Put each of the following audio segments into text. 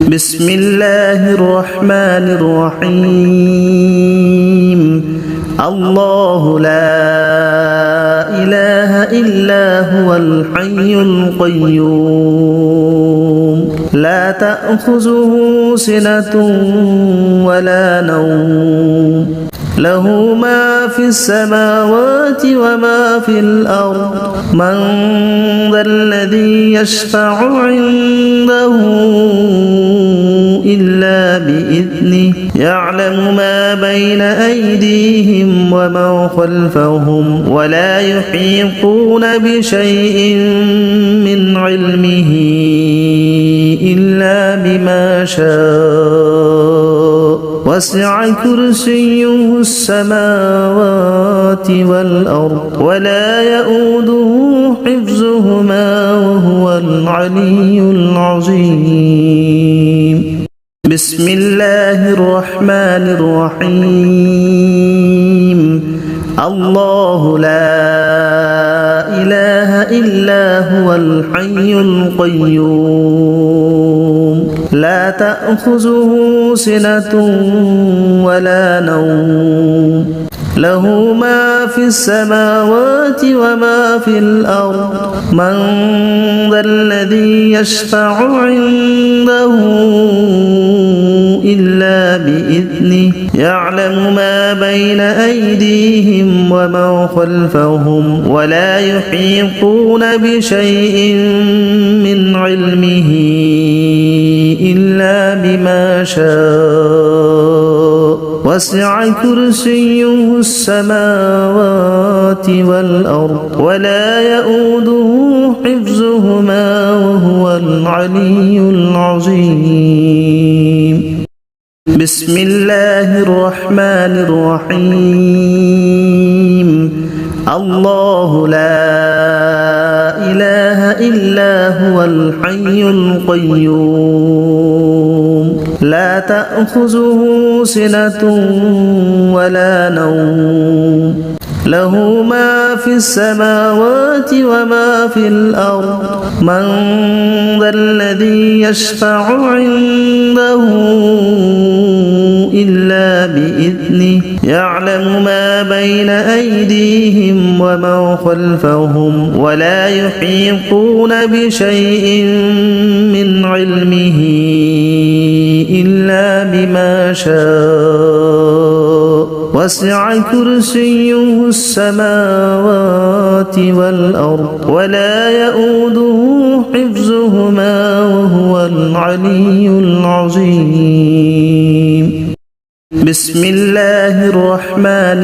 بسم الله الرحمن الرحيم الله لا إله إلا هو الحي القيوم لا تأخذه سنة ولا نوم له ما في السماوات وما في الأرض من ذا الذي يشفع عنده إلا بإذنه يعلم ما بين أيديهم وما خلفهم ولا يحيطون بشيء من علمه إلا بما شاء وسع كرسيه السماوات والأرض ولا يؤوده حفظهما وهو العلي العظيم بسم الله الرحمن الرحيم الله لا إله إلا هو الحي القيوم لا تأخذه سنة ولا نوم له ما في السماوات وما في الأرض من ذا الذي يشفع عنده إلا بإذنه يعلم ما بين أيديهم وما خلفهم ولا يحيطون بشيء من علمه إلا بما شاء وسع كرسيه السماوات والأرض ولا يؤوده حفظهما وهو العلي العظيم بسم الله الرحمن الرحيم الله لا إله إلا هو الحي القيوم لا تأخذه سنة ولا نوم له ما في السماوات وما في الأرض من ذا الذي يشفع عنده إلا بإذنه يعلم ما بين أيديهم وما خلفهم ولا يحيطون بشيء من علمه إلا بما شاء وسع كرسيه السماوات والأرض ولا يؤوده حفظهما وهو العلي العظيم بسم الله الرحمن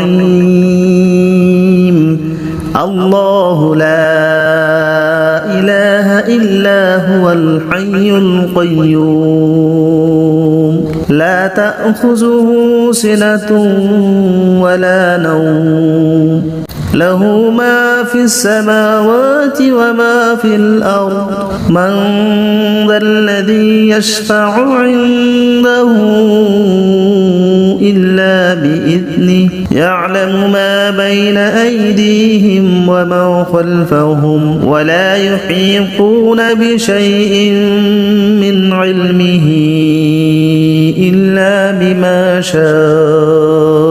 الرحيم الله لا إله إلا هو الحي القيوم لا تأخذه سنة ولا نوم له ما في السماوات وما في الأرض من ذا الذي يشفع عنده إلا بإذنه يعلم ما بين أيديهم وما خلفهم ولا يحيطون بشيء من علمه إلا بما شاء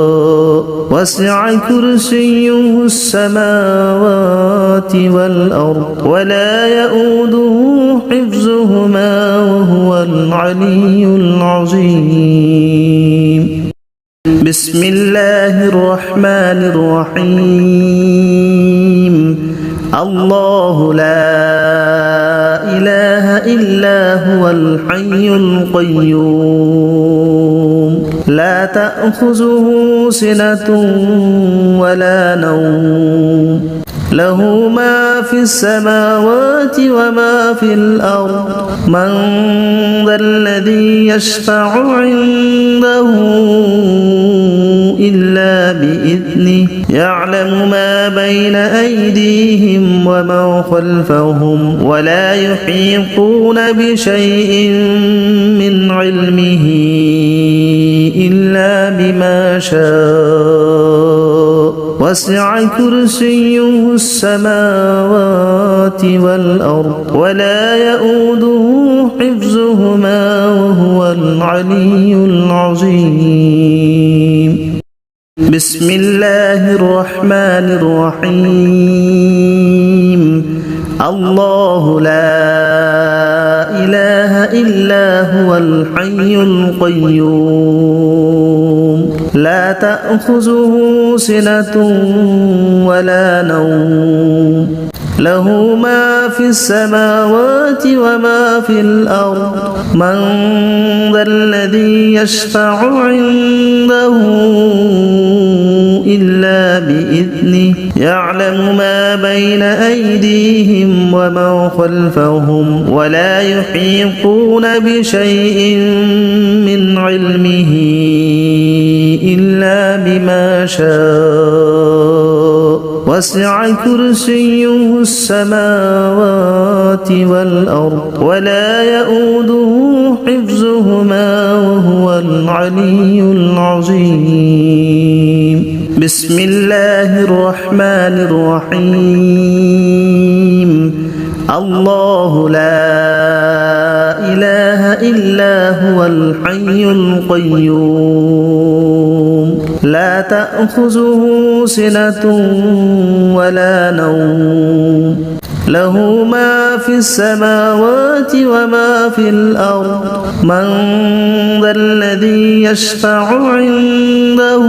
وسع كرسيه السماوات والأرض ولا يؤوده حفظهما وهو العلي العظيم بسم الله الرحمن الرحيم الله لا إله إلا هو الحي القيوم لا تأخذه سنة ولا نوم له ما في السماوات وما في الأرض من ذا الذي يشفع عنده إلا بإذنه يعلم ما بين أيديهم وما خلفهم ولا يحيطون بشيء من علمه إلا بما شاء وسع كرسيه السماوات والأرض ولا يؤوده حفظهما وهو العلي العظيم بسم الله الرحمن الرحيم الله لا إله إلا هو الحي القيوم لا تأخذه سنة ولا نوم له ما في السماوات وما في الأرض من ذا الذي يشفع عنده إلا بإذنه يعلم ما بين أيديهم وما خلفهم ولا يحيطون بشيء من علمه إلا بما شاء وسع كرسيه السماوات والأرض ولا يؤوده حفظهما وهو العلي العظيم بسم الله الرحمن الرحيم الله لا إله إلا هو الحي القيوم لا تأخذه سنة ولا نوم له ما في السماوات وما في الأرض من ذا الذي يشفع عنده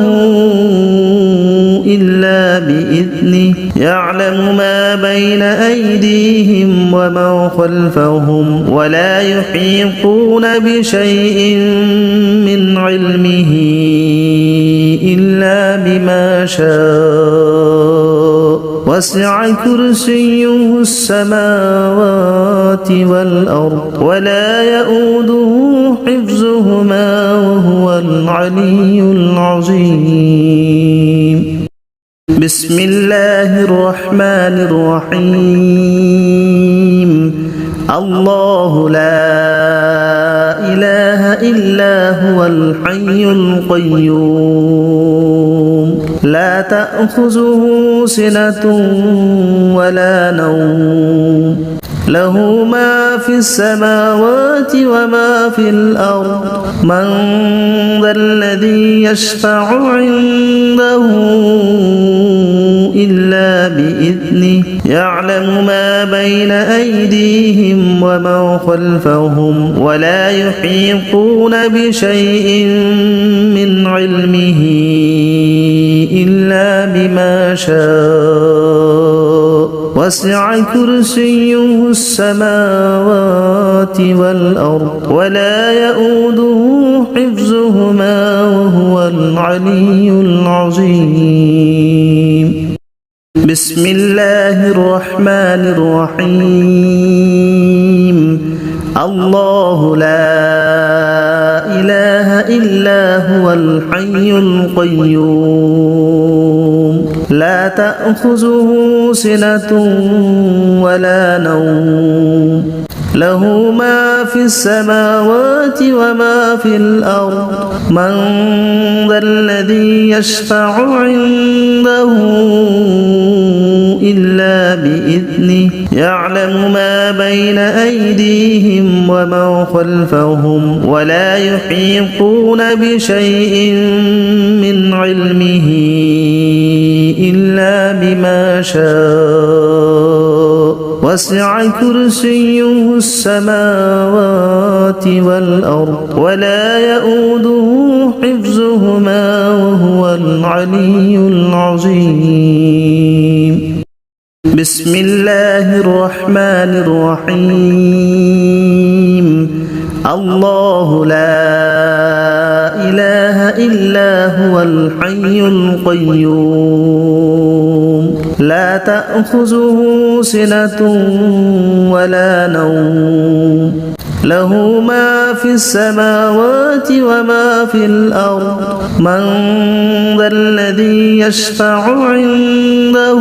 إلا بإذنه يعلم ما بين أيديهم وما خلفهم ولا يحيطون بشيء من علمه إلا بما شاء وسع كرسيه السماوات والأرض ولا يؤوده حفظهما وهو العلي العظيم بسم الله الرحمن الرحيم الله لا إله إلا هو الحي القيوم لا تأخذه سنة ولا نوم له ما في السماوات وما في الأرض من ذا الذي يشفع عنده إلا بإذنه يعلم ما بين أيديهم وما خلفهم ولا يحيطون بشيء من علمه إلا بما شاء وسع كرسيه السماوات والأرض ولا يؤوده حفظهما وهو العلي العظيم بسم الله الرحمن الرحيم الله لا إله إلا هو الحي القيوم لا تأخذه سنة ولا نوم له ما في السماوات وما في الأرض من ذا الذي يشفع عنده إلا بإذنه يعلم ما بين أيديهم وما خلفهم ولا يحيطون بشيء من علمه إلا بما شاء وسع كرسيه السماوات والأرض ولا يؤوده حفظهما وهو العلي العظيم بسم الله الرحمن الرحيم الله لا إله إلا هو الحي القيوم لا تأخذه سنة ولا نوم له ما في السماوات وما في الأرض من ذا الذي يشفع عنده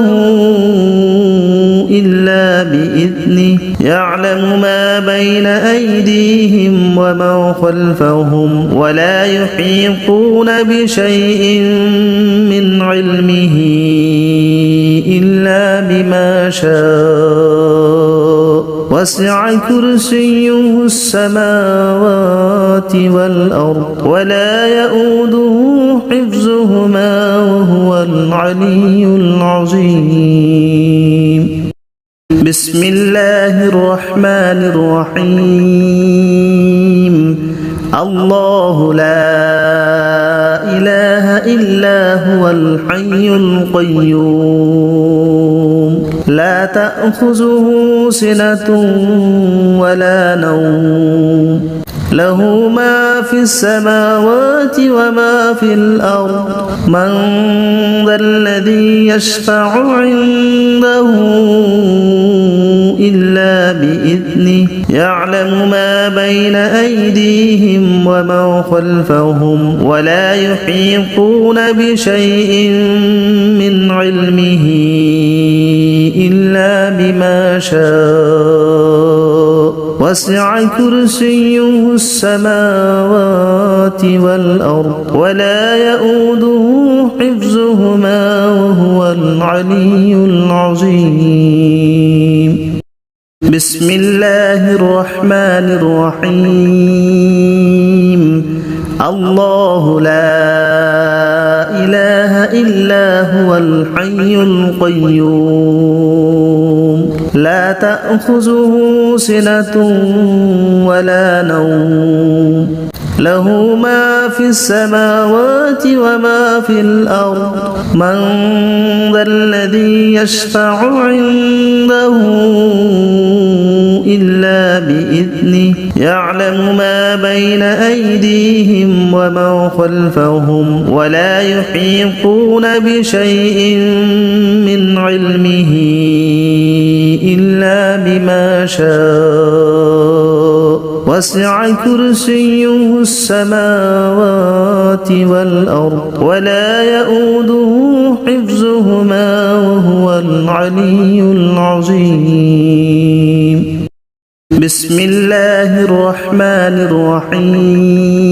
إلا بإذنه يعلم ما بين أيديهم وما خلفهم ولا يحيطون بشيء من علمه إلا بما شاء وسع كرسيه السماوات والأرض ولا يؤوده حفظهما وهو العلي العظيم. بسم الله الرحمن الرحيم. الله لا إله إلا هو الحي القيوم لا تأخذه سنة ولا نوم له ما في السماوات وما في الأرض من ذا الذي يشفع عنده إلا بإذنه يعلم ما بين أيديهم وما خلفهم ولا يحيطون بشيء من علمه إلا بما شاء وسع كرسيه السماوات والأرض ولا يؤوده حفظهما وهو العلي العظيم. بسم الله الرحمن الرحيم. الله لا إله إلا هو الحي القيوم لا تأخذه سنة ولا نوم له ما في السماوات وما في الأرض من ذا الذي يشفع عنده إلا بإذنه يعلم ما بين أيديهم وما خلفهم ولا يحيطون بشيء من علمه إلا بما شاء وسع كرسيه السماوات والأرض ولا يؤوده حفظهما وهو العلي العظيم. بسم الله الرحمن الرحيم.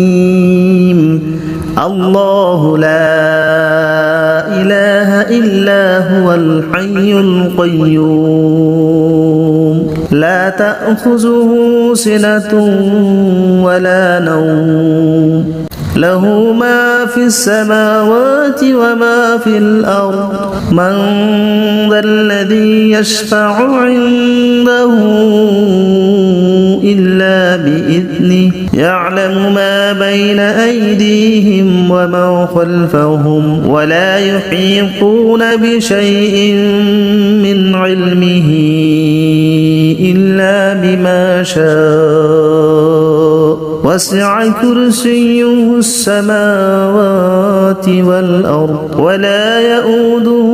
الله لا إله إلا هو الحي القيوم لا تأخذه سنة ولا نوم له ما في السماوات وما في الأرض من ذا الذي يشفع عنده إلا بإذنه يعلم ما بين أيديهم وما خلفهم ولا يحيطون بشيء من علمه إلا بما شاء وسع كرسيه السماوات والأرض ولا يؤوده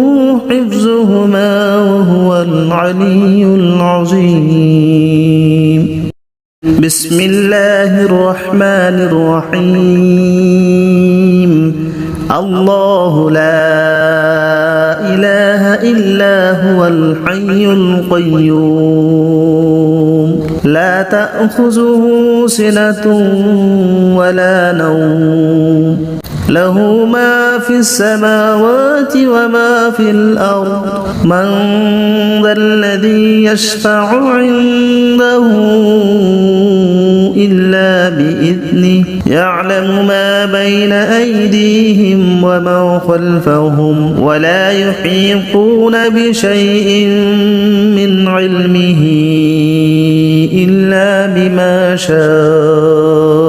حفظهما وهو العلي العظيم. بسم الله الرحمن الرحيم. الله لا إله إلا هو الحي القيوم لا تأخذه سنة ولا نوم له ما في السماوات وما في الأرض من ذا الذي يشفع عنده إلا بإذنه يعلم ما بين أيديهم وما خلفهم ولا يحيطون بشيء من علمه إلا بما شاء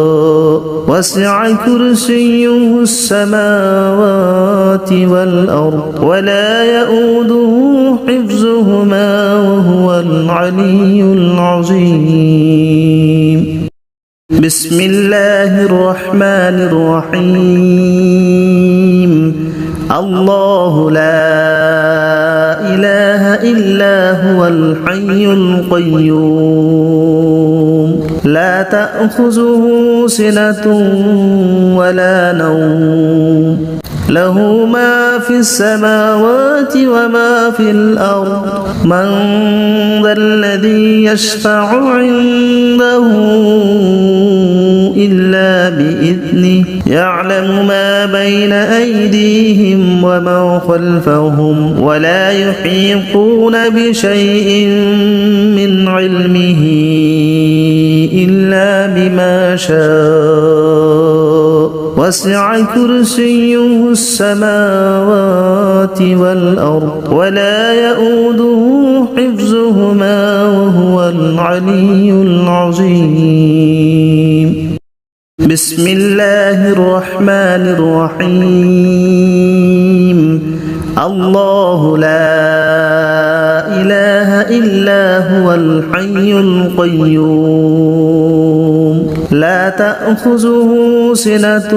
وسع كرسيه السماوات والأرض ولا يؤوده حفظهما وهو العلي العظيم. بسم الله الرحمن الرحيم. الله لا إله إلا هو الحي القيوم لا تأخذه سنة ولا نوم له ما في السماوات وما في الأرض من ذا الذي يشفع عنده إلا بإذنه بإذنه يعلم ما بين أيديهم وما خلفهم ولا يحيطون بشيء من علمه إلا بما شاء وسع كرسيه السماوات والأرض ولا يؤوده حفظهما وهو العلي العظيم. بسم الله الرحمن الرحيم. الله لا إله إلا هو الحي القيوم لا تأخذه سنة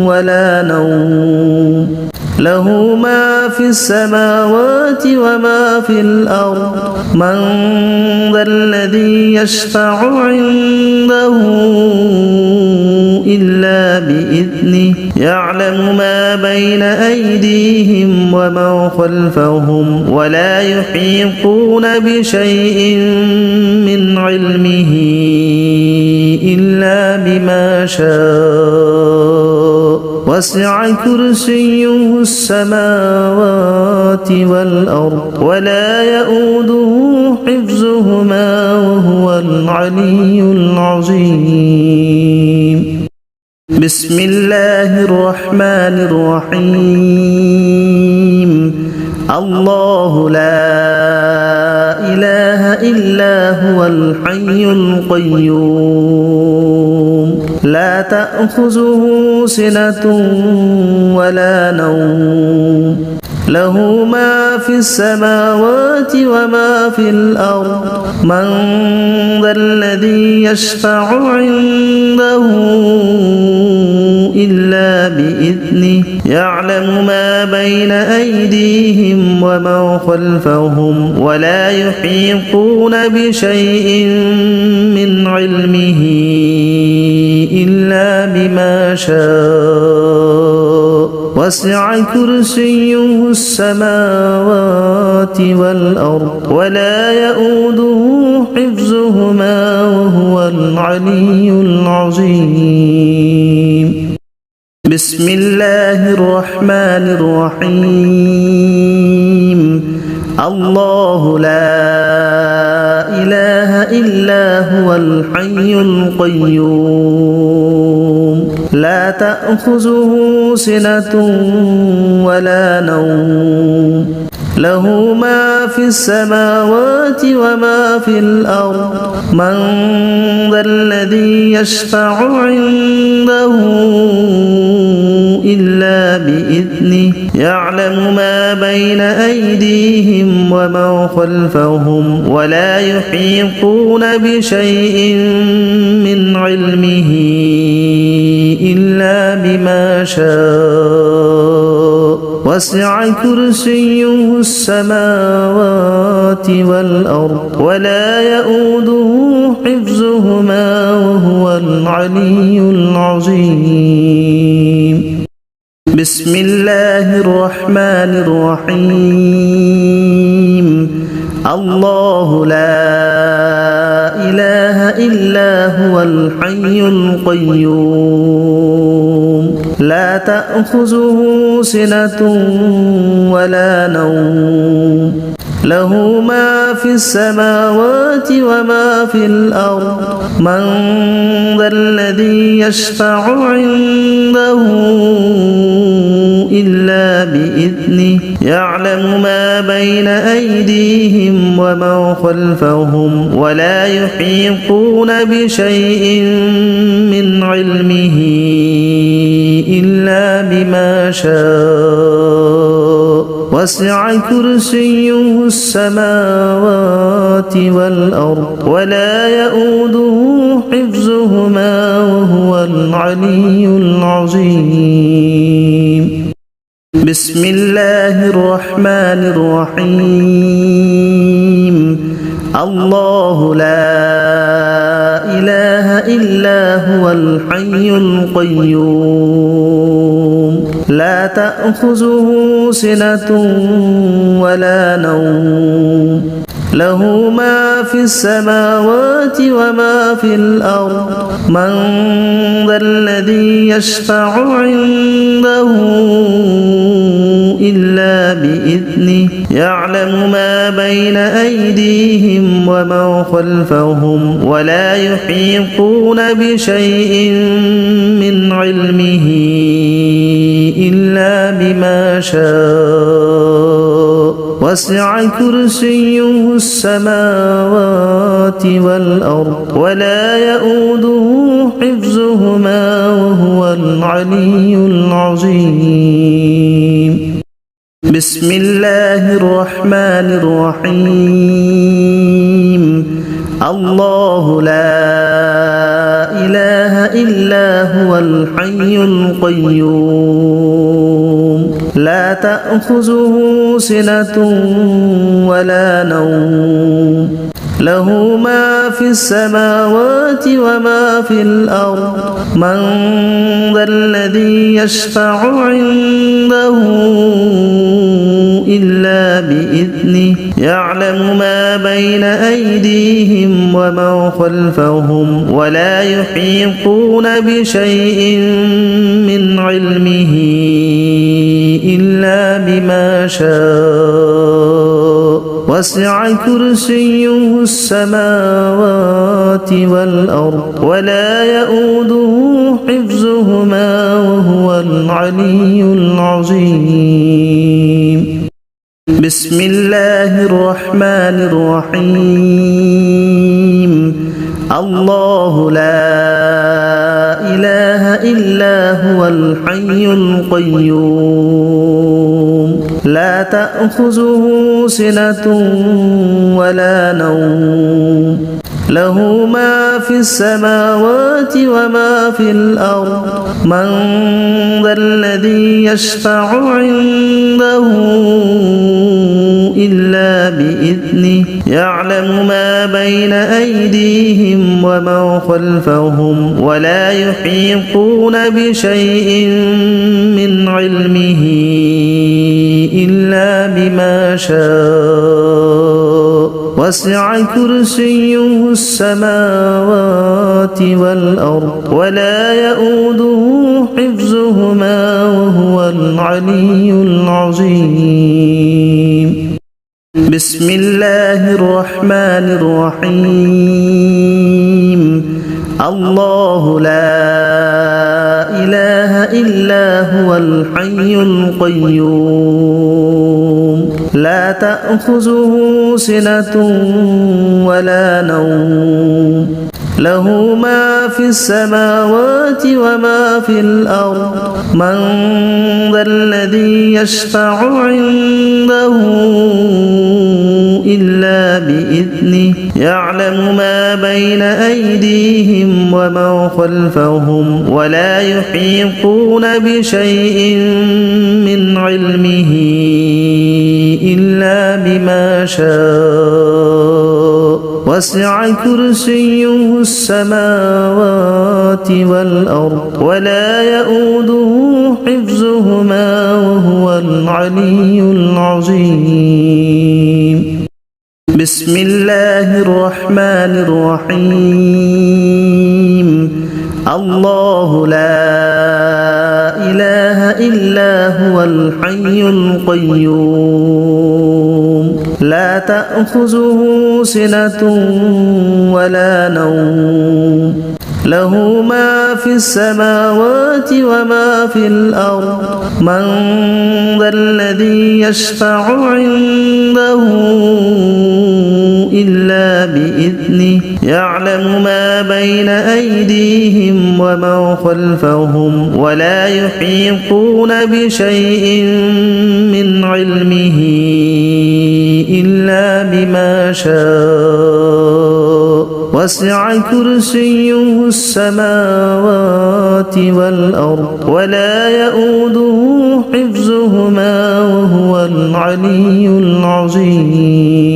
ولا نوم له ما في السماوات وما في الأرض من ذا الذي يشفع عنده إلا بإذنه يعلم ما بين أيديهم وما خلفهم ولا يحيطون بشيء من علمه إلا بما شاء وسع كرسيه السماوات والأرض ولا يؤوده حفظهما وهو العلي العظيم. بسم الله الرحمن الرحيم. الله لا إله إلا هو الحي القيوم لا تأخذه سنة ولا نوم له ما في السماوات وما في الأرض من ذا الذي يشفع عنده إلا بإذنه يعلم ما بين أيديهم وما خلفهم ولا يحيطون بشيء من علمه إلا بما شاء وسع كرسيه السماوات والأرض ولا يؤوده حفظهما وهو العلي العظيم. بسم الله الرحمن الرحيم. الله لا إله إلا هو الحي القيوم لا تأخذه سنة ولا نوم له ما في السماوات وما في الأرض من ذا الذي يشفع عنده إلا بإذنه يعلم ما بين أيديهم وما خلفهم ولا يحيطون بشيء من علمه إلا بما شاء وسع كرسيه السماوات والأرض ولا يؤوده حفظهما وهو العلي العظيم. بسم الله الرحمن الرحيم. الله لا إله إلا هو الحي القيوم لا تأخذه سنة ولا نوم له ما في السماوات وما في الأرض من ذا الذي يشفع عنده إلا بإذنه يعلم ما بين أيديهم وما خلفهم ولا يحيطون بشيء من علمه إلا بما شاء وسع كرسيه السماوات والأرض ولا يؤوده حفظهما وهو العلي العظيم. بسم الله الرحمن الرحيم. الله لا إله إلا هو الحي القيوم لا تأخذه سنة ولا نوم له ما في السماوات وما في الأرض من ذا الذي يشفع عنده إلا بإذنه يعلم ما بين أيديهم وما خلفهم ولا يحيطون بشيء من علمه إلا بما شاء وسع كرسيه السماوات والأرض ولا يؤوده حفظهما وهو العلي العظيم بسم الله الرحمن الرحيم الله لا إله إلا هو الحي القيوم لا تأخذه سنة ولا نوم له ما في السماوات وما في الأرض من ذا الذي يشفع عنده إلا بإذنه يعلم ما بين أيديهم وما خلفهم ولا يحيطون بشيء من علمه إلا بما شاء وسع كرسيه السماوات والأرض ولا يؤوده حفظهما وهو العلي العظيم بسم الله الرحمن الرحيم الله لا إله إلا هو الحي القيوم لا تأخذه سنة ولا نوم له ما في السماوات وما في الأرض من ذا الذي يشفع عنده إلا بإذنه يعلم ما بين أيديهم وما خلفهم ولا يحيطون بشيء من علمه إلا بما شاء وسع كرسيه السماوات والأرض ولا يؤوده حفظهما وهو العلي العظيم بسم الله الرحمن الرحيم الله لا إله إلا هو الحي القيوم لا تأخذه سنة ولا نوم له ما في السماوات وما في الأرض من ذا الذي يشفع عنده إلا بإذنه يعلم ما بين أيديهم وما خلفهم ولا يحيطون بشيء من علمه إلا بما شاء وسع كرسيه السماوات والأرض ولا يؤوده حفظهما وهو العلي العظيم بسم الله الرحمن الرحيم الله لا إله إلا هو الحي القيوم لا تأخذه سنة ولا نوم له ما في السماوات وما في الأرض من ذا الذي يشفع عنده إلا بإذنه يعلم ما بين أيديهم وما خلفهم ولا يحيطون بشيء من علمه إلا بما شاء وسع كرسيه السماوات والأرض ولا يؤوده حفظهما وهو العلي العظيم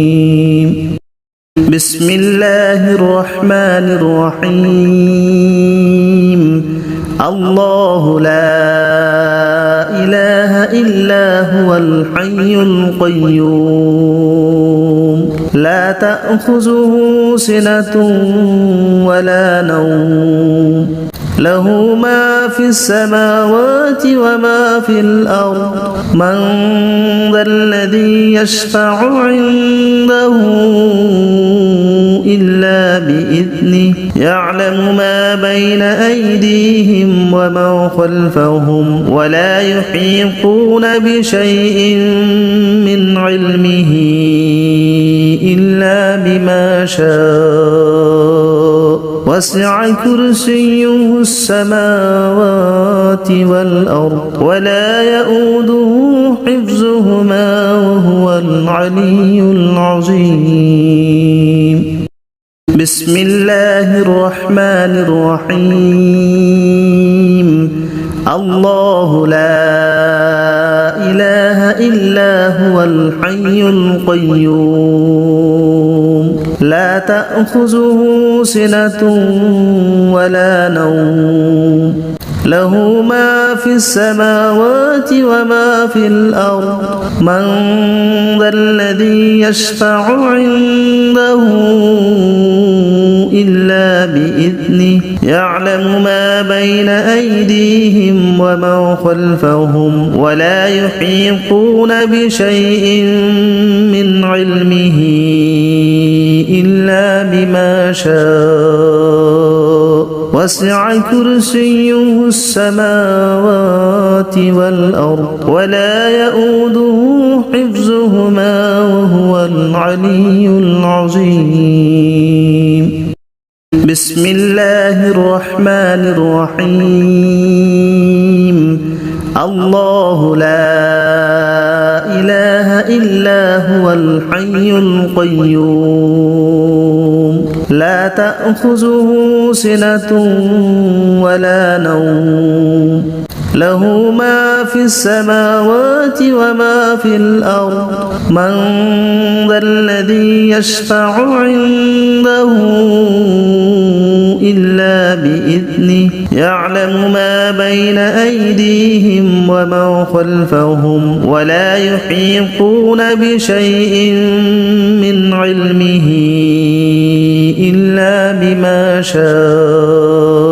بسم الله الرحمن الرحيم الله لا إله إلا هو الحي القيوم لا تأخذه سنة ولا نوم له ما في السماوات وما في الأرض من ذا الذي يشفع عنده إلا بإذنه يعلم ما بين أيديهم وما خلفهم ولا يحيطون بشيء من علمه إلا بما شاء وسع كرسيه السماوات والأرض ولا يؤوده حفظهما وهو العلي العظيم بسم الله الرحمن الرحيم الله لا إله إلا هو الحي القيوم لا تأخذه سنة ولا نوم له ما في السماوات وما في الأرض من ذا الذي يشفع عنده إلا بإذنه يعلم ما بين أيديهم وما خلفهم ولا يحيطون بشيء من علمه إلا بما شاء وسع كرسيه السماوات والأرض ولا يؤوده حفظهما وهو العلي العظيم بسم الله الرحمن الرحيم الله لا إله إلا هو الحي القيوم لا تأخذه سنة ولا نوم له ما في السماوات وما في الأرض من ذا الذي يشفع عنده إلا بإذنه يعلم ما بين أيديهم وما خلفهم ولا يحيطون بشيء من علمه إلا بما شاء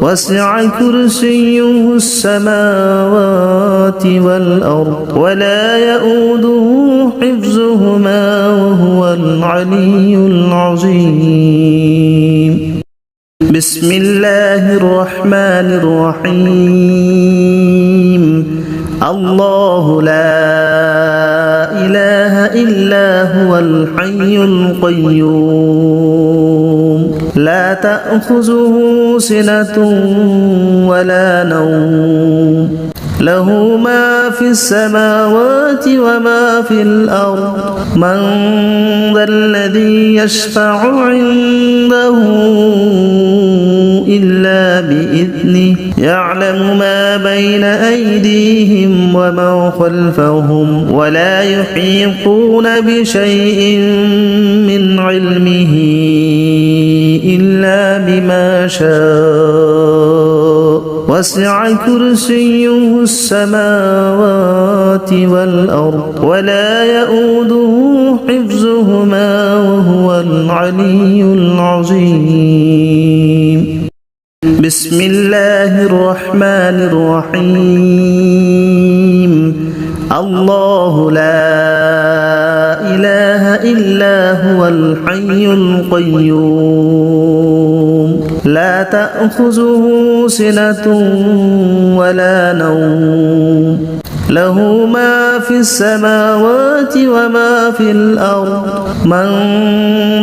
وسع كرسيه السماوات والأرض ولا يؤوده حفظهما وهو العلي العظيم بسم الله الرحمن الرحيم الله لا إله إلا هو الحي القيوم لا تأخذه سنة ولا نوم له ما في السماوات وما في الأرض من ذا الذي يشفع عنده إلا بإذنه يعلم ما بين أيديهم وما خلفهم ولا يحيطون بشيء من علمه إلا بما شاء وسع كرسيه السماوات والأرض ولا يؤوده حفظهما وهو العلي العظيم بسم الله الرحمن الرحيم الله لا إله إلا هو الحي القيوم لا تأخذه سنة ولا نوم له ما في السماوات وما في الأرض من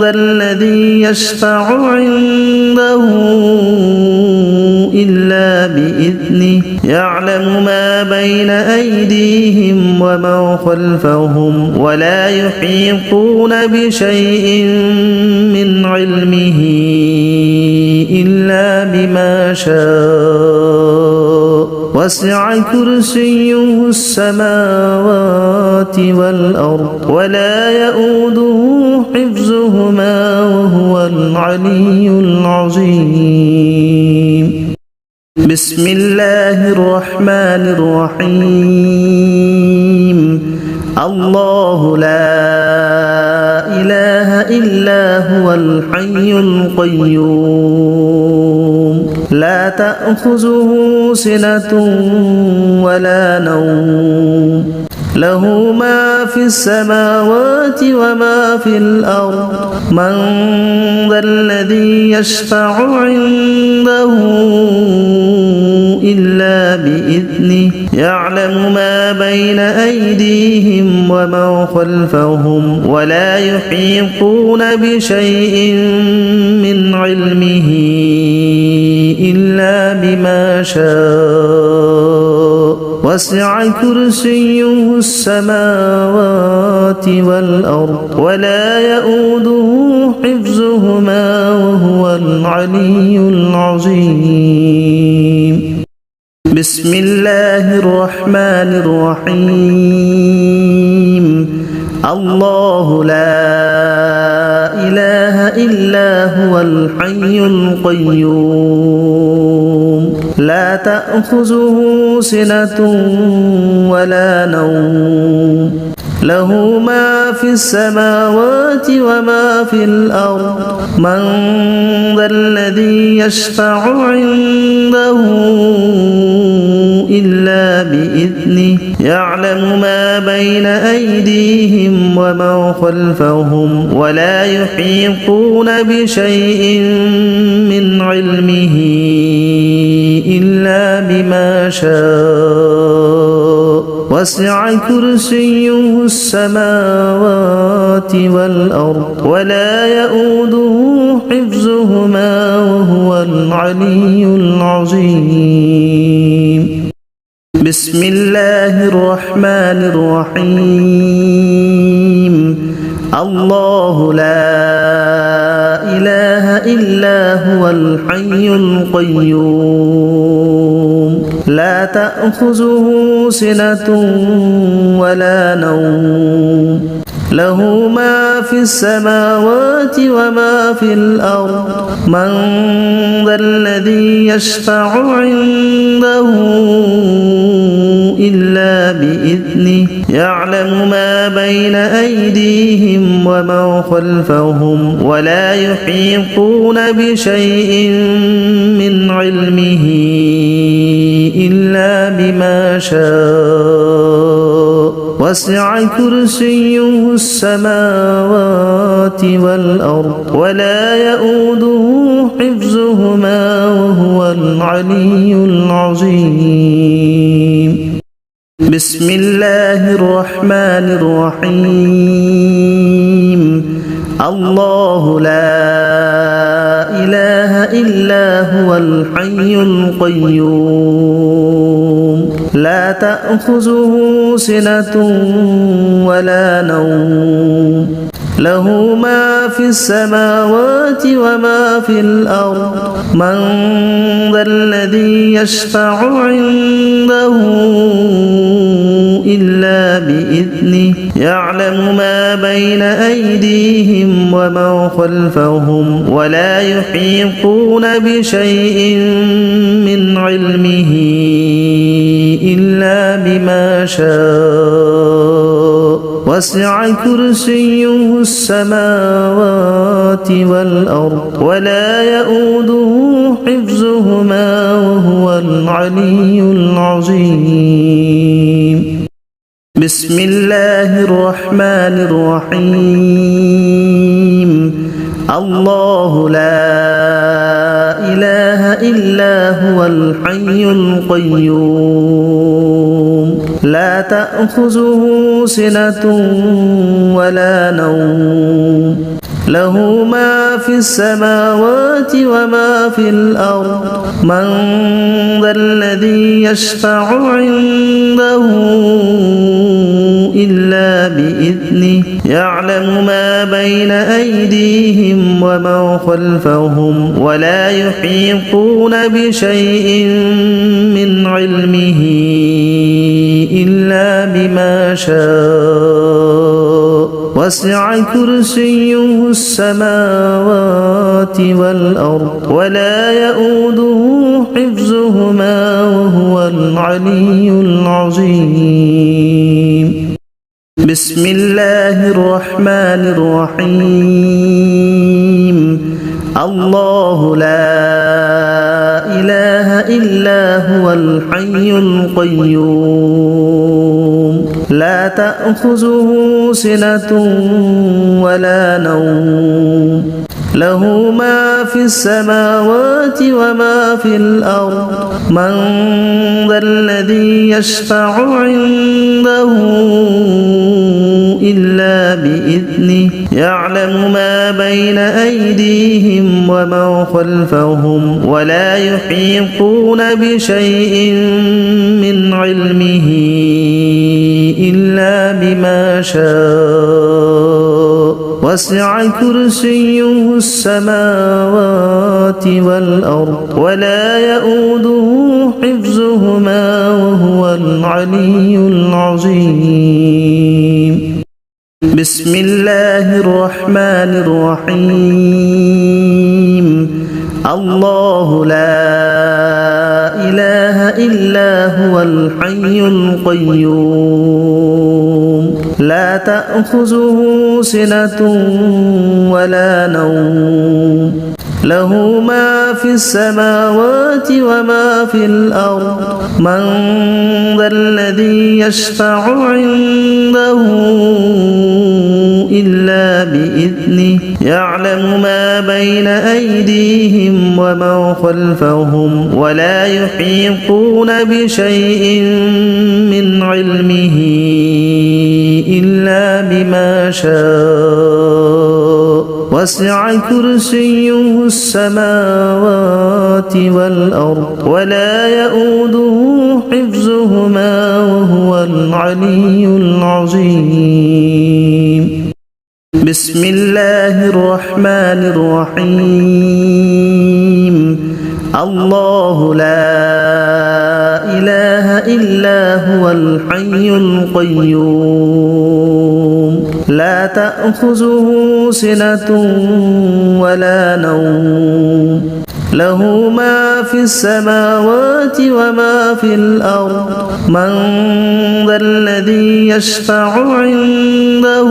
ذا الذي يشفع عنده إلا بإذنه يعلم ما بين أيديهم وما خلفهم ولا يحيطون بشيء من علمه إلا بما شاء وسع كرسيه السماوات والأرض ولا يؤوده حفظهما وهو العلي العظيم بسم الله الرحمن الرحيم الله لا إله إلا هو الحي القيوم لا تأخذه سنة ولا نوم له ما في السماوات وما في الأرض من ذا الذي يشفع عنده إلا بإذنه يعلم ما بين أيديهم وما خلفهم ولا يحيطون بشيء من علمه إلا بما شاء وسع كرسيه السماوات والأرض ولا يؤوده حفظهما وهو العلي العظيم بسم الله الرحمن الرحيم الله لا إله إلا هو الحي القيوم لا تأخذه سنة ولا نوم له ما في السماوات وما في الأرض من ذا الذي يشفع عنده إلا بإذنه يعلم ما بين أيديهم وما خلفهم ولا يحيطون بشيء من علمه إلا بما شاء وسع كرسيه السماوات والأرض ولا يؤوده حفظهما وهو العلي العظيم بسم الله الرحمن الرحيم الله لا إله إلا هو الحي القيوم لا تأخذه سنة ولا نوم له ما في السماوات وما في الأرض من ذا الذي يشفع عنده إلا بإذنه يعلم ما بين أيديهم وما خلفهم ولا يحيطون بشيء من علمه إلا بما شاء وسع كرسيه السماوات والأرض ولا يؤوده حفظهما وهو العلي العظيم بسم الله الرحمن الرحيم الله لا إله إلا هو الحي القيوم لا تأخذه سنة ولا نوم له ما في السماوات وما في الأرض من ذا الذي يشفع عنده إلا بإذنه يعلم ما بين أيديهم وما خلفهم ولا يحيطون بشيء من علمه إلا بما شاء وسع كرسيه السماوات والأرض ولا يؤوده حفظهما وهو العلي العظيم بسم الله الرحمن الرحيم الله لا إله إلا هو الحي القيوم لا تأخذه سنة ولا نوم له ما في السماوات وما في الأرض من ذا الذي يشفع عنده إلا بإذنه يعلم ما بين أيديهم وما خلفهم ولا يحيطون بشيء من علمه إلا بما شاء وسع كرسيه السماوات والأرض ولا يؤوده حفظهما وهو العلي العظيم بسم الله الرحمن الرحيم الله لا إله إلا هو الحي القيوم لا تأخذه سنة ولا نوم له ما في السماوات وما في الأرض من ذا الذي يشفع عنده إلا بإذنه يعلم ما بين أيديهم وما خلفهم ولا يحيطون بشيء من علمه إلا بما شاء وسع كرسيه السماوات والأرض ولا يؤوده حفظهما وهو العلي العظيم بسم الله الرحمن الرحيم الله لا إله إلا هو الحي القيوم لا تأخذه سنة ولا نوم له ما في السماوات وما في الأرض من ذا الذي يشفع عنده إلا بإذنه يعلم ما بين أيديهم وما خلفهم ولا يحيطون بشيء من علمه إلا بما شاء وسع كرسيه السماوات والأرض ولا يؤوده حفظهما وهو العلي العظيم بسم الله الرحمن الرحيم الله لا إله إلا هو الحي القيوم لا تأخذه سنة ولا نوم له ما في السماوات وما في الأرض من ذا الذي يشفع عنده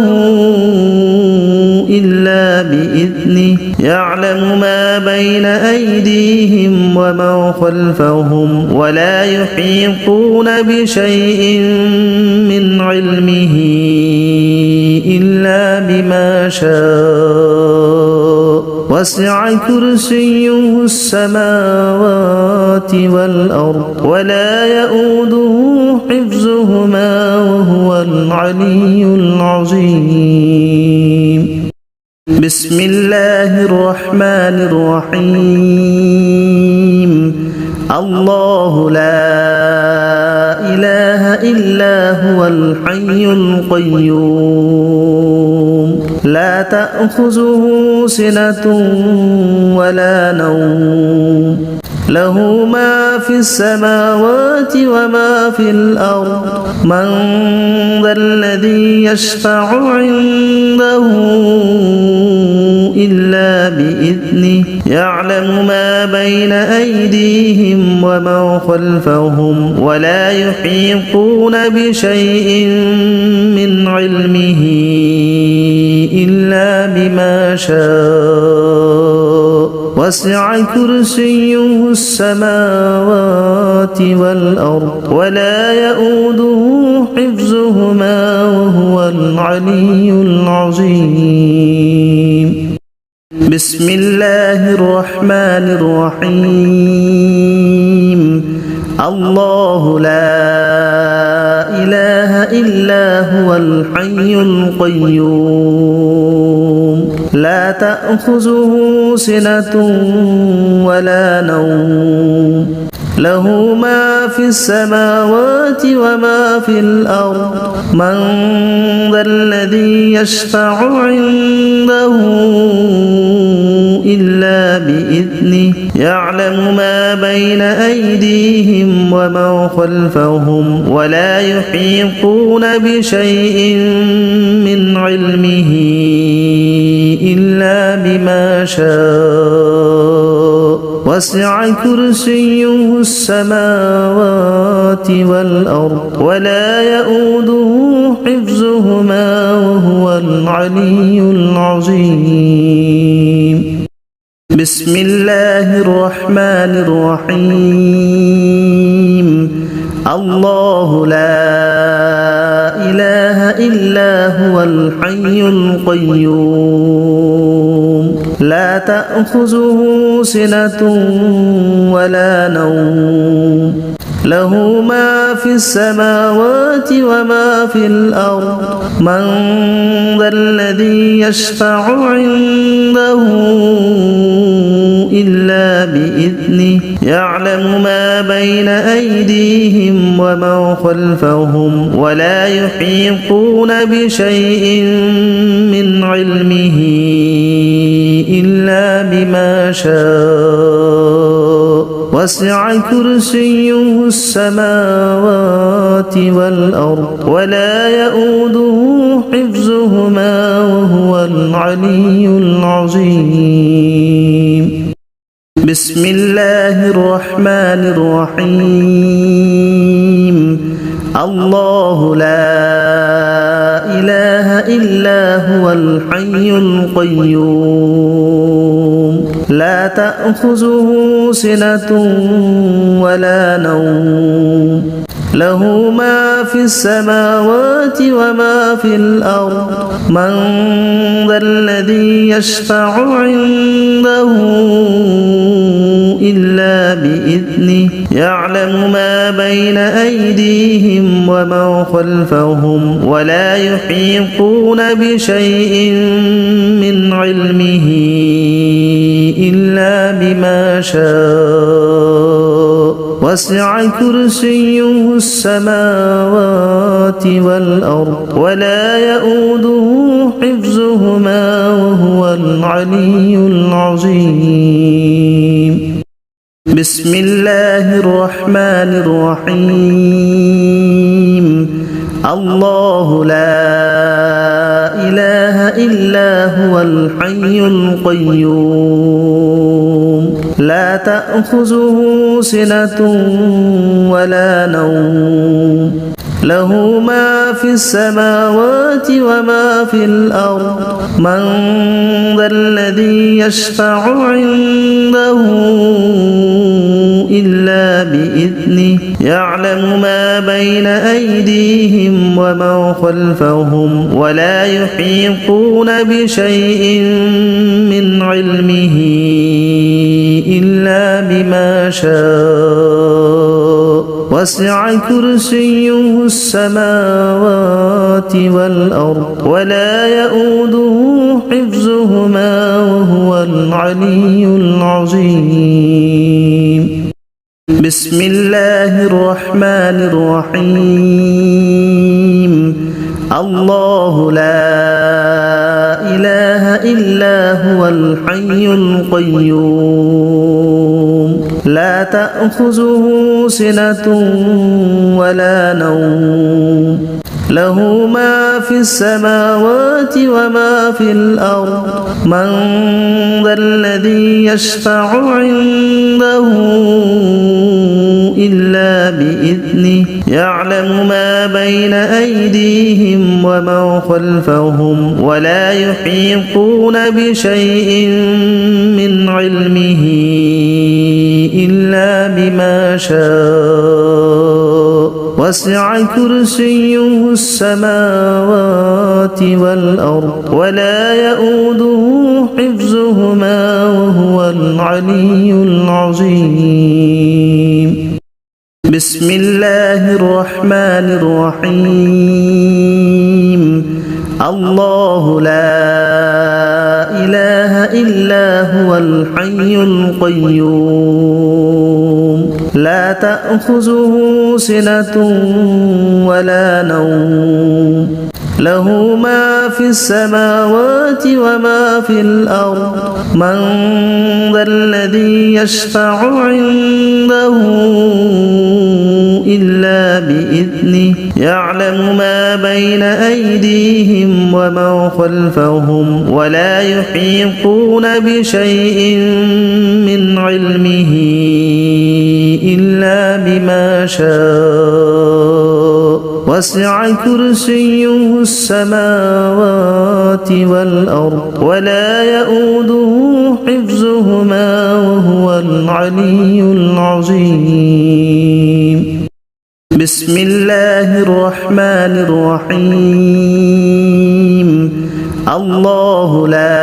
إلا بإذنه يعلم ما بين أيديهم وما خلفهم ولا يحيطون بشيء من علمه إلا بما شاء وسع كرسيه السماوات والأرض ولا يؤوده حفظهما وهو العلي العظيم بسم الله الرحمن الرحيم الله لا إله إلا هو الحي القيوم لا تأخذه سنة ولا نوم له ما في السماوات وما في الأرض من ذا الذي يشفع عنده إلا بإذنه يعلم ما بين أيديهم وما خلفهم ولا يحيطون بشيء من علمه إلا بما شاء وسع كرسيه السماوات والأرض ولا يؤوده حفظهما وهو العلي العظيم بسم الله الرحمن الرحيم الله لا إله إلا هو الحي القيوم لا تأخذه سنة ولا نوم له ما في السماوات وما في الأرض من ذا الذي يشفع عنده إلا بإذنه يعلم ما بين أيديهم وما خلفهم ولا يحيطون بشيء من علمه إلا بما شاء وسع كرسيه السماوات والأرض ولا يؤوده حفظهما وهو العلي العظيم بسم الله الرحمن الرحيم الله لا إله إلا هو الحي القيوم لا تأخذه سنة ولا نوم له ما في السماوات وما في الأرض من ذا الذي يشفع عنده إلا بإذنه يعلم ما بين أيديهم وما خلفهم ولا يحيطون بشيء من علمه إلا بما شاء وسع كرسيه السماوات والأرض ولا يؤوده حفظهما وهو العلي العظيم بسم الله الرحمن الرحيم الله لا إله إلا هو الحي القيوم لا تأخذه سنة ولا نوم له ما في السماوات وما في الأرض من ذا الذي يشفع عنده إلا بإذنه يعلم ما بين أيديهم وما خلفهم ولا يحيطون بشيء من علمه إلا بما شاء وسع كرسيه السماوات والأرض ولا يؤوده حفظهما وهو العلي العظيم بسم الله الرحمن الرحيم الله لا إله إلا هو الحي القيوم لا تأخذه سنة ولا نوم له ما في السماوات وما في الأرض من ذا الذي يشفع عنده إلا بإذنه يعلم ما بين أيديهم وما خلفهم ولا يحيطون بشيء من علمه إلا بما شاء وسع كرسيه السماوات والأرض ولا يؤوده حفظهما وهو العلي العظيم بسم الله الرحمن الرحيم الله لا إله إلا هو الحي القيوم لا تأخذه سنة ولا نوم له ما في السماوات وما في الأرض من ذا الذي يشفع عنده إلا بإذنه يعلم ما بين أيديهم وما خلفهم ولا يحيطون بشيء من علمه إلا بما شاء وسع كرسيه السماوات والأرض ولا يؤوده حفظهما وهو العلي العظيم بسم الله الرحمن الرحيم الله لا إله إلا هو الحي القيوم لا تأخذه سنة ولا نوم له ما في السماوات وما في الأرض من ذا الذي يشفع عنده إلا بإذنه يعلم ما بين أيديهم ومن خلفهم ولا يحيطون بشيء من علمه إلا بما شاء وسع كرسيه السماوات والأرض ولا يؤوده حفظهما وهو العلي العظيم. بسم الله الرحمن الرحيم. الله لا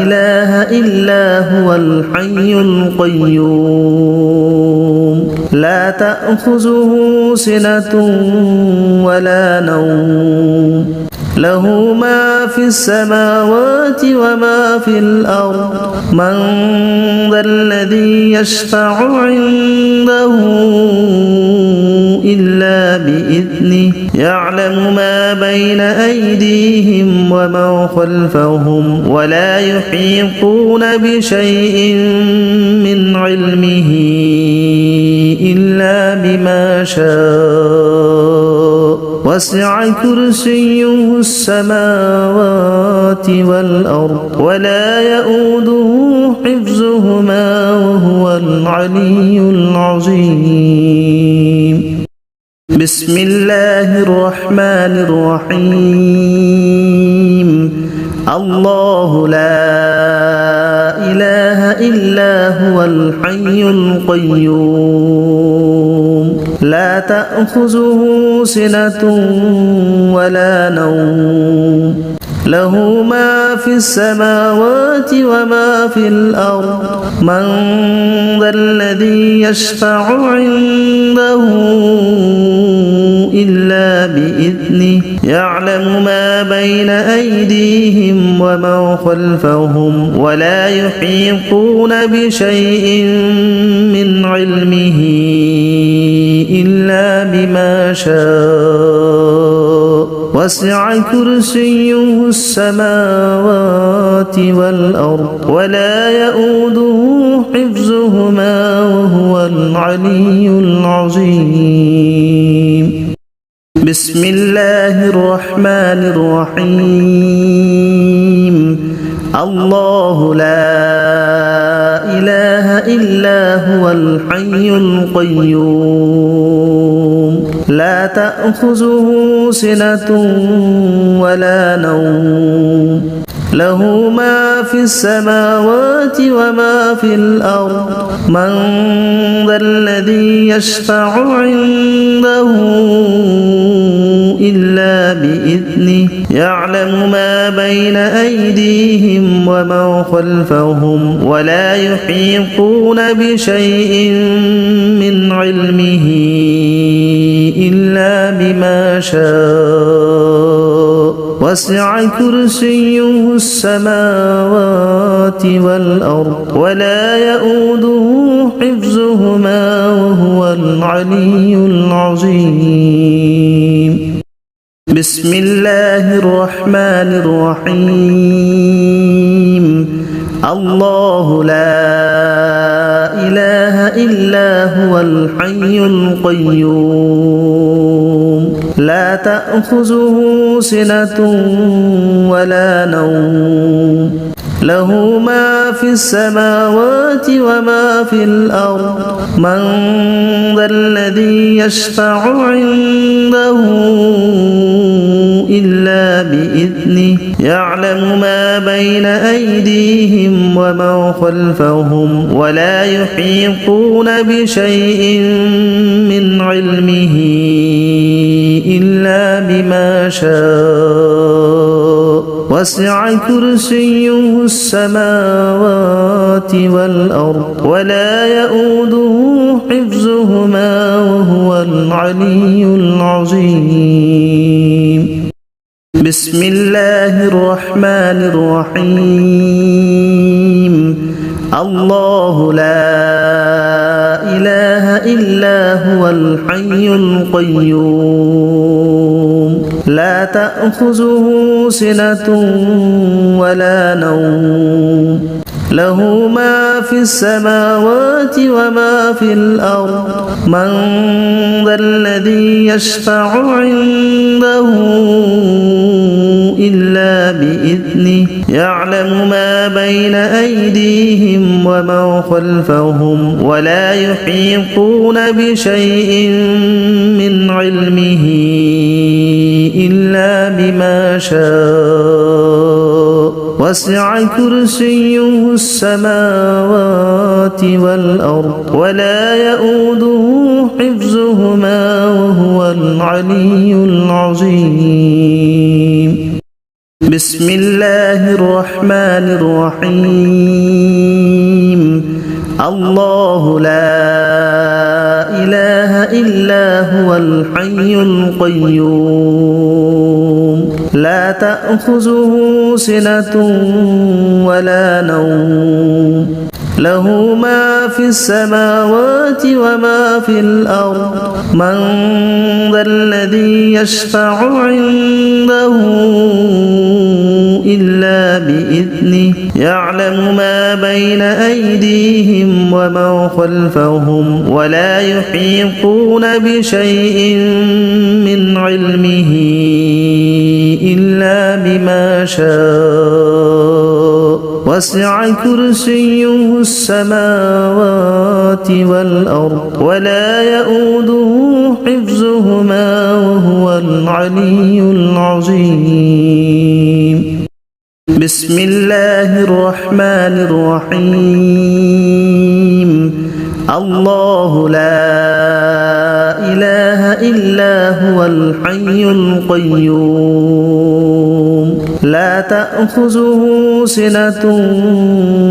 إله إلا هو الحي القيوم لا تأخذه سنة ولا نوم له ما في السماوات وما في الأرض من ذا الذي يشفع عنده إلا بإذنه يعلم ما بين أيديهم ومن خلفهم ولا يحيطون بشيء من علمه إلا بما شاء وسع كرسيه السماوات والأرض ولا يؤوده حفظهما وهو العلي العظيم. بسم الله الرحمن الرحيم. الله لا إله إلا هو الحي القيوم لا تأخذه سنة ولا نوم له ما في السماوات وما في الأرض من ذا الذي يشفع عنده إلا بإذنه يعلم ما بين أيديهم ومن خلفهم ولا يحيطون بشيء من علمه إلا بما شاء وسع كرسيه السماوات والأرض ولا يؤوده حفظهما وهو العلي العظيم. بسم الله الرحمن الرحيم. الله لا إله إلا هو الحي القيوم لا تأخذه سنة ولا نوم له ما في السماوات وما في الأرض من ذا الذي يشفع عنده إلا بإذنه يعلم ما بين أيديهم ومن خلفهم ولا يحيطون بشيء من علمه إلا بما شاء وسع كرسيه السماوات والأرض ولا يؤوده حفظهما وهو العلي العظيم. بسم الله الرحمن الرحيم. الله لا إله إلا هو الحي القيوم لا تأخذه سنة ولا نوم له ما في السماوات وما في الأرض من ذا الذي يشفع عنده إلا بإذنه يعلم ما بين أيديهم ومن خلفهم ولا يحيطون بشيء من علمه إلا بما شاء وسع كرسيه السماوات والأرض ولا يؤوده حفظهما وهو العلي العظيم. بسم الله الرحمن الرحيم. الله لا إله إلا هو الحي القيوم لا تأخذه سنة ولا نوم له ما في السماوات وما في الأرض من ذا الذي يشفع عنده إلا بإذنه يعلم ما بين أيديهم وما خلفهم ولا يحيطون بشيء من علمه إلا بما شاء وسع كرسيه السماوات والأرض ولا يؤوده حفظهما وهو العلي العظيم بسم الله الرحمن الرحيم الله لا إله إلا هو الحي القيوم لا تأخذه سنة ولا نوم له ما في السماوات وما في الأرض من ذا الذي يشفع عنده إلا بإذنه يعلم ما بين أيديهم وما خلفهم ولا يحيطون بشيء من علمه إلا بما شاء وسع كرسيه السماوات والأرض ولا يؤوده حفظهما وهو العلي العظيم بسم الله الرحمن الرحيم الله لا إله إلا هو الحي القيوم لا تأخذه سنة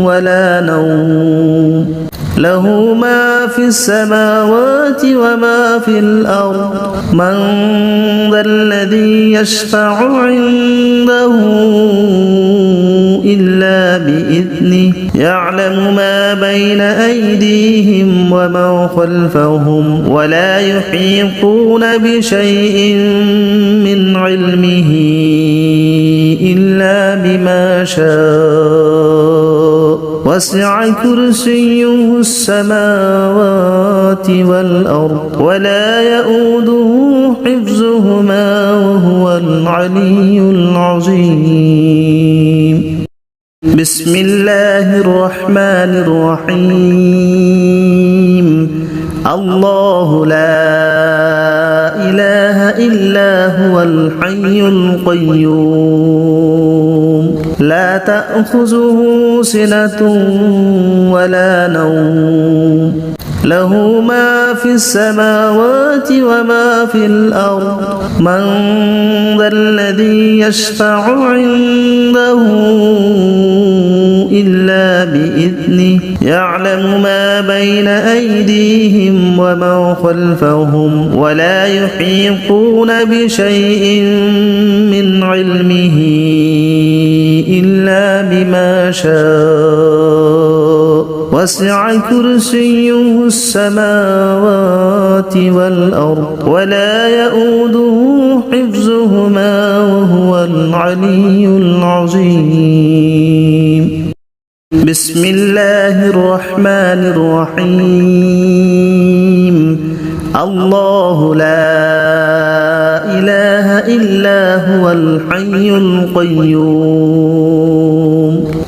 ولا نوم له ما في السماوات وما في الأرض من ذا الذي يشفع عنده إلا بإذنه يعلم ما بين أيديهم وما خلفهم ولا يحيطون بشيء من علمه إلا بما شاء وسع كرسيه السماوات والأرض ولا يؤوده حفظهما وهو العلي العظيم بسم الله الرحمن الرحيم الله لا إله إلا هو الحي القيوم لا تأخذه سنة ولا نوم له ما في السماوات وما في الأرض من ذا الذي يشفع عنده إلا بإذنه يعلم ما بين أيديهم وما خلفهم ولا يحيطون بشيء من علمه إلا بما شاء وسع كرسيه السماوات والأرض ولا يؤوده حفظهما وهو العلي العظيم بسم الله الرحمن الرحيم الله لا إله إلا هو الحي القيوم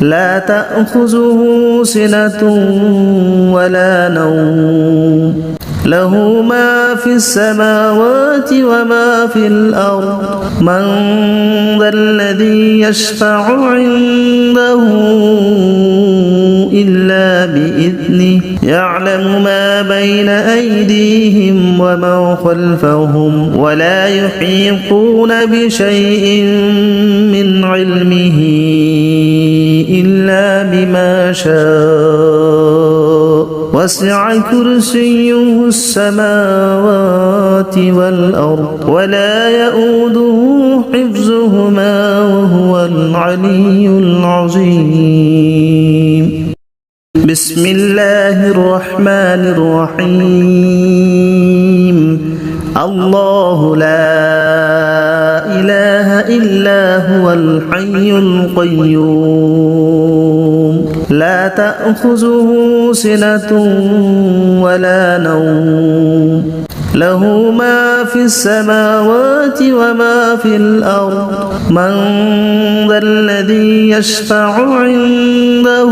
لا تأخذه سنة ولا نوم له ما في السماوات وما في الأرض من ذا الذي يشفع عنده إلا بإذنه يعلم ما بين أيديهم وما خلفهم ولا يحيطون بشيء من علمه إلا بما شاء وسع كرسيه السماوات والأرض ولا يؤوده حفظهما وهو العلي العظيم بسم الله الرحمن الرحيم الله لا إله إلا هو الحي القيوم لا تأخذه سنة ولا نوم له ما في السماوات وما في الأرض من ذا الذي يشفع عنده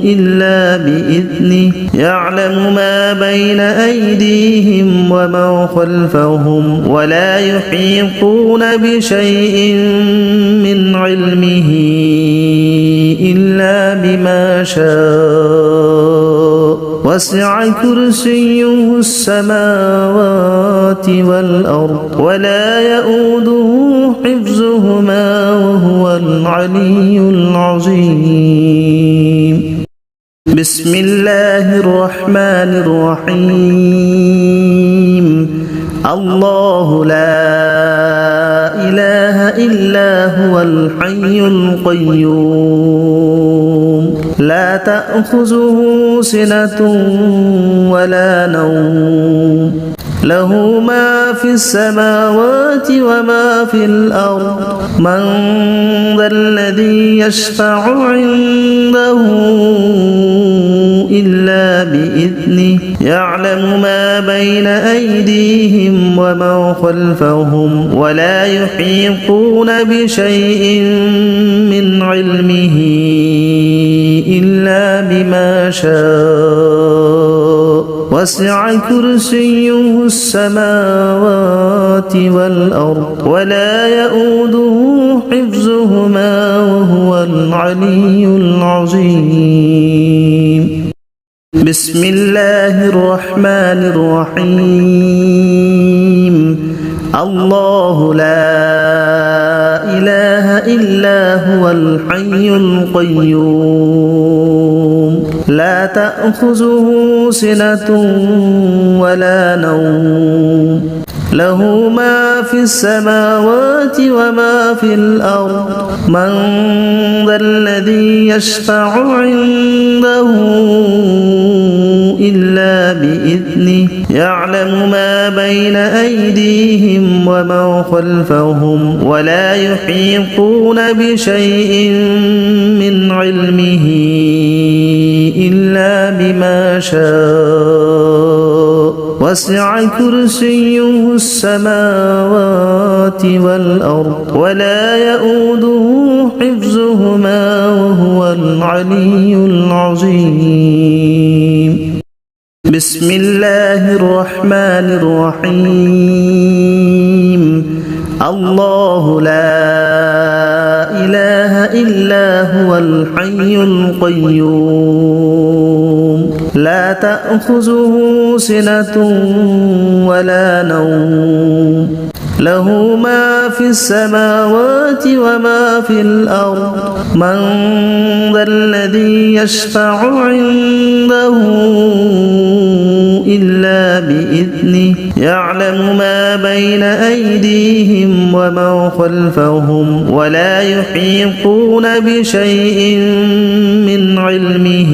إلا بإذنه يعلم ما بين أيديهم وما خلفهم ولا يحيطون بشيء من علمه إلا بما شاء وسع كرسيه السماوات والأرض ولا يؤوده حفظهما وهو العلي العظيم بسم الله الرحمن الرحيم الله لا إله إلا هو الحي القيوم لا تأخذه سنة ولا نوم له ما في السماوات وما في الأرض من ذا الذي يشفع عنده إلا بإذنه يعلم ما بين أيديهم وما خلفهم ولا يحيطون بشيء من علمه إلا بما شاء وسع كرسيه السماوات والأرض ولا يؤوده حفظهما وهو العلي العظيم بسم الله الرحمن الرحيم الله لا إله إلا هو الحي القيوم لا تأخذه سنة ولا نوم له ما في السماوات وما في الأرض من ذا الذي يشفع عنده إلا بإذنه يعلم ما بين أيديهم وما خلفهم ولا يحيطون بشيء من علمه إلا بما شاء وسع كرسيه السماوات والأرض ولا يؤوده حفظهما وهو العلي العظيم بسم الله الرحمن الرحيم الله لا إله إلا هو الحي القيوم لا تأخذه سنة ولا نوم له ما في السماوات وما في الأرض من ذا الذي يشفع عنده إلا بإذنه يعلم ما بين أيديهم وما خلفهم ولا يحيطون بشيء من علمه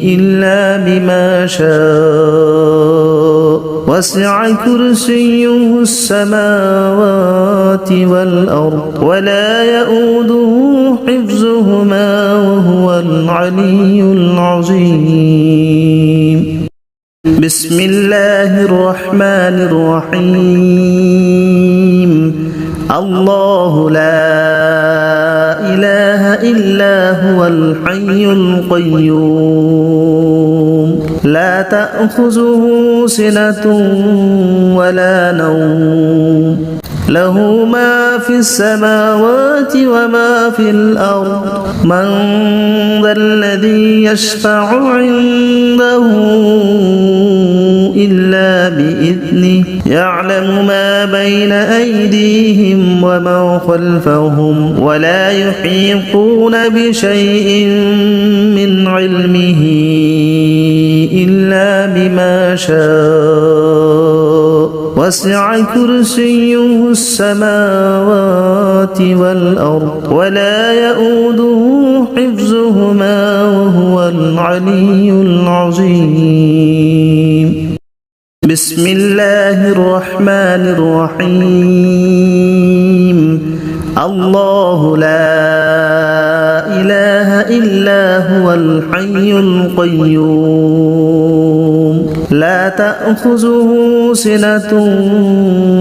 إلا بما شاء وسع كرسيه السماوات والأرض ولا يؤوده حفظهما وهو العلي العظيم بسم الله الرحمن الرحيم الله لا إله إلا هو الحي القيوم لا تأخذه سنة ولا نوم له ما في السماوات وما في الأرض من ذا الذي يشفع عنده إلا بإذنه يعلم ما بين أيديهم وما خلفهم ولا يحيطون بشيء من علمه إلا بما شاء وسع كرسيه السماوات والأرض ولا يؤوده حفظهما وهو العلي العظيم بسم الله الرحمن الرحيم الله لا هو الحي القيوم لا تأخذه سنة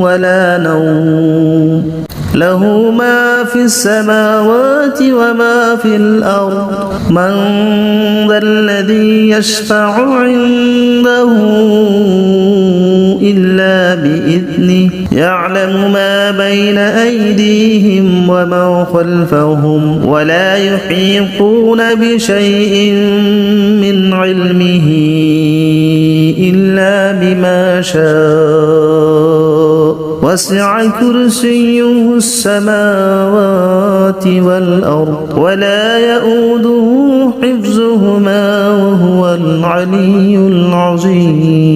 ولا نوم له ما في السماوات وما في الأرض من ذا الذي يشفع عنده إلا بإذنه يعلم ما بين أيديهم وما خلفهم ولا يحيطون بشيء من علمه إلا بما شاء وسع كرسيه السماوات والأرض ولا يؤوده حفظهما وهو العلي العظيم